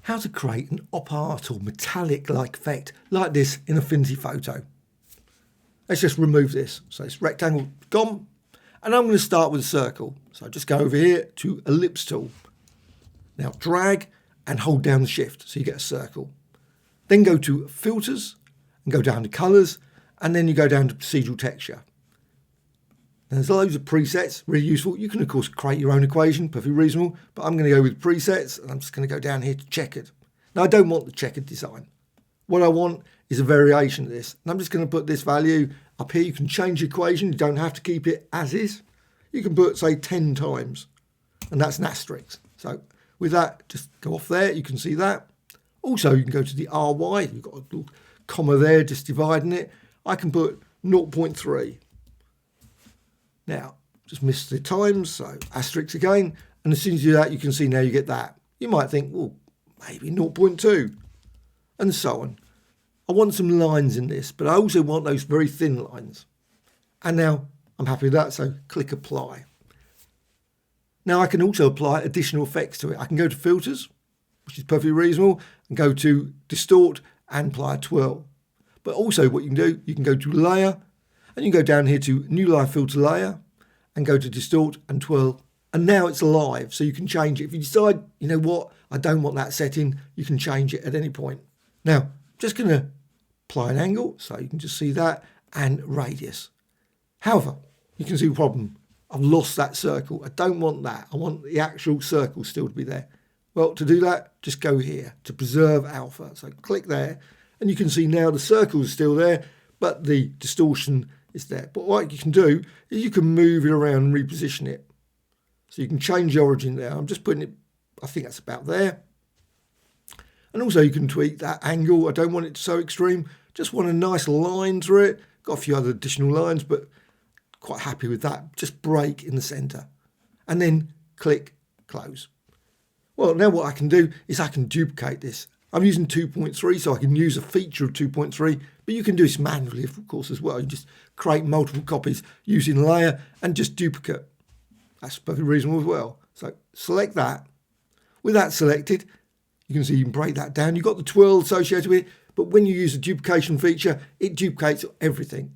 how to create an op art or metallic-like effect like this in Affinity Photo. Let's just remove this. So it's rectangle gone. And I'm going to start with a circle. So just go over here to ellipse tool. Now drag and hold down the shift so you get a circle. Then go to filters and go down to colors, and then you go down to procedural texture. Now, there's loads of presets, really useful. You can of course create your own equation, perfectly reasonable, but I'm going to go with presets and I'm just going to go down here to checkered. Now I don't want the checkered design. What I want is a variation of this. And I'm just going to put this value up here. You can change the equation. You don't have to keep it as is. You can put, say, 10 times. And that's an asterisk. So with that, just go off there. You can see that. Also, you can go to the RY. You've got a little comma there, just dividing it. I can put 0.3. Now, just miss the times. So asterisk again. And as soon as you do that, you can see now you get that. You might think, well, maybe 0.2. And so on. I want some lines in this, but I also want those very thin lines. And now I'm happy with that, so click apply. Now I can also apply additional effects to it. I can go to filters, which is perfectly reasonable, and go to distort and apply a twirl. But also what you can do, you can go to layer, and you can go down here to new layer filter layer, and go to distort and twirl. And now it's live, so you can change it. If you decide, you know what, I don't want that setting, you can change it at any point. Now, just going to apply an angle, so you can just see that, and radius. However, you can see the problem. I've lost that circle. I don't want that. I want the actual circle still to be there. Well, to do that, just go here to preserve alpha. So click there, and you can see now the circle is still there, but the distortion is there. But what you can do is you can move it around and reposition it. So you can change the origin there. I'm just putting it, I think that's about there. And also you can tweak that angle. I don't want it so extreme. Just want a nice line through it. Got a few other additional lines, but quite happy with that. Just break in the center. And then click close. Well, now what I can do is I can duplicate this. I'm using 2.3, so I can use a feature of 2.3, but you can do this manually, of course, as well. You just create multiple copies using layer and just duplicate. That's perfectly reasonable as well. So select that. With that selected, you can see you can break that down. You've got the twirl associated with it, but when you use the duplication feature, it duplicates everything.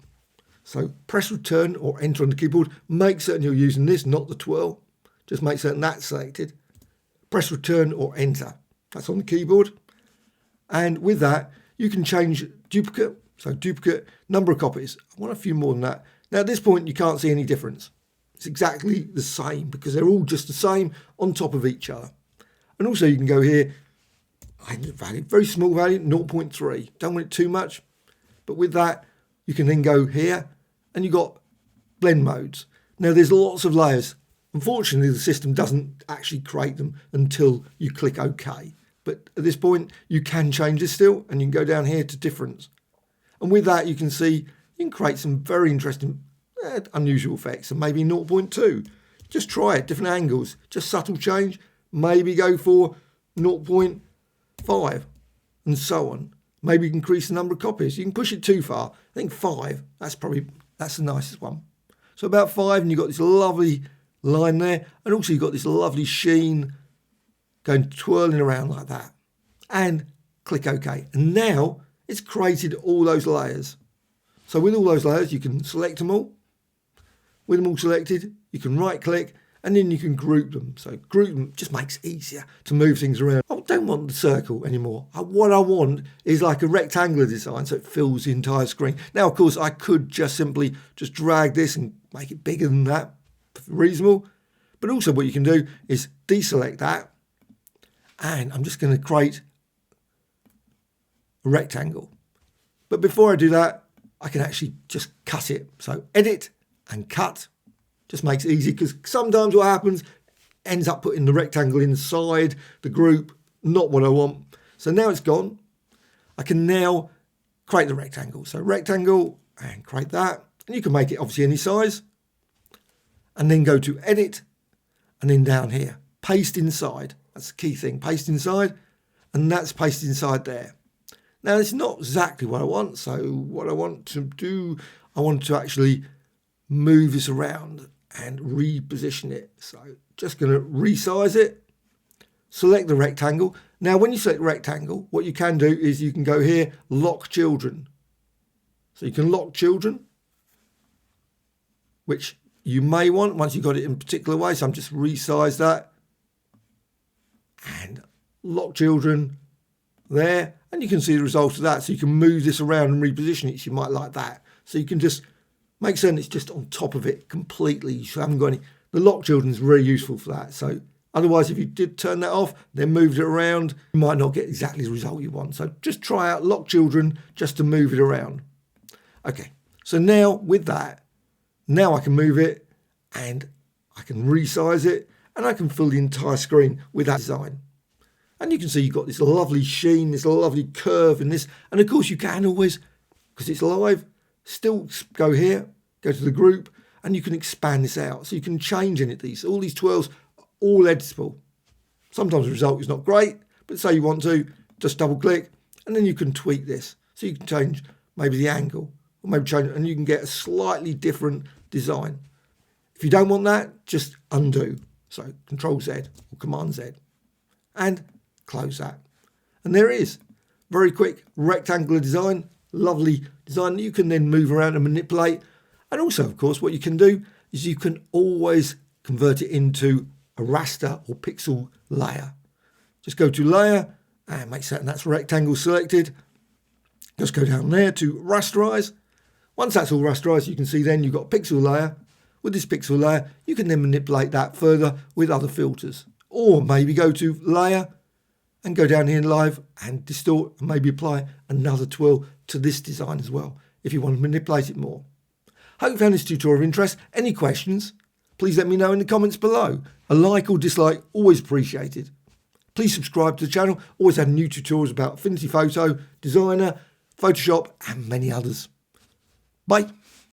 So press return or enter on the keyboard. Make certain you're using this, not the twirl. Just make certain that's selected. Press return or enter. That's on the keyboard. And with that, you can change duplicate. So duplicate, number of copies. I want a few more than that. Now at this point, you can't see any difference. It's exactly the same because they're all just the same on top of each other. And also you can go here, value, very small value, 0.3. Don't want it too much. But with that, you can then go here and you've got blend modes. Now there's lots of layers. Unfortunately, the system doesn't actually create them until you click OK. But at this point, you can change this still, and you can go down here to difference. And with that, you can see you can create some very interesting, unusual effects, and maybe 0.2. Just try it, different angles, just subtle change. Maybe go for 0.5 and so on. Maybe you can increase the number of copies. You can push it too far. I think 5, that's the nicest one. So about 5, and you've got this lovely line there, and also you've got this lovely sheen going twirling around like that. And click OK. And now it's created all those layers. So with all those layers, you can select them all. With them all selected, you can right click and then you can group them. So group them just makes it easier to move things around. I don't want the circle anymore. What I want is like a rectangular design so it fills the entire screen. Now, of course, I could just simply just drag this and make it bigger than that. Reasonable. But also what you can do is deselect that. And I'm just going to create a rectangle. But before I do that, I can actually just cut it. So edit and cut. Just makes it easy because sometimes what happens ends up putting the rectangle inside the group. Not what I want. So now it's gone. I can now create the rectangle. So rectangle and create that. And you can make it obviously any size. And then go to edit and then down here, paste inside. That's the key thing, paste inside, and that's pasted inside there. Now it's not exactly what I want, so what I want to do, I want to actually move this around and reposition it. So just going to resize it, select the rectangle. Now, when you select rectangle, what you can do is you can go here, lock children. So you can lock children, which you may want once you've got it in a particular way. So I'm just resize that and lock children there. And you can see the result of that. So you can move this around and reposition it if you might like that. So you can just make certain it's just on top of it completely. You haven't got any. The lock children is very useful for that. So otherwise, if you did turn that off, then moved it around, you might not get exactly the result you want. So just try out lock children just to move it around. Okay, so now with that, now I can move it and I can resize it and I can fill the entire screen with that design. And you can see you've got this lovely sheen, this lovely curve in this. And of course you can always, because it's live, still go here, go to the group, and you can expand this out. So you can change in it. All these twirls are all editable. Sometimes the result is not great, but say you want to, just double click, and then you can tweak this. So you can change maybe the angle, or maybe change it, and you can get a slightly different design. If you don't want that, just undo. So Control Z or Command Z, and close that. And there it is. Very quick rectangular design, lovely design that you can then move around and manipulate. And also, of course, what you can do is you can always convert it into a raster or pixel layer. Just go to Layer and make certain that's rectangle selected. Just go down there to Rasterize. Once that's all rasterized, you can see then you've got a pixel layer. With this pixel layer, you can then manipulate that further with other filters. Or maybe go to Layer and go down here in Live and distort and maybe apply another twirl to this design as well, if you want to manipulate it more. Hope you found this tutorial of interest. Any questions? Please let me know in the comments below. A like or dislike, always appreciated. Please subscribe to the channel. Always have new tutorials about Affinity Photo, Designer, Photoshop and many others. Bye.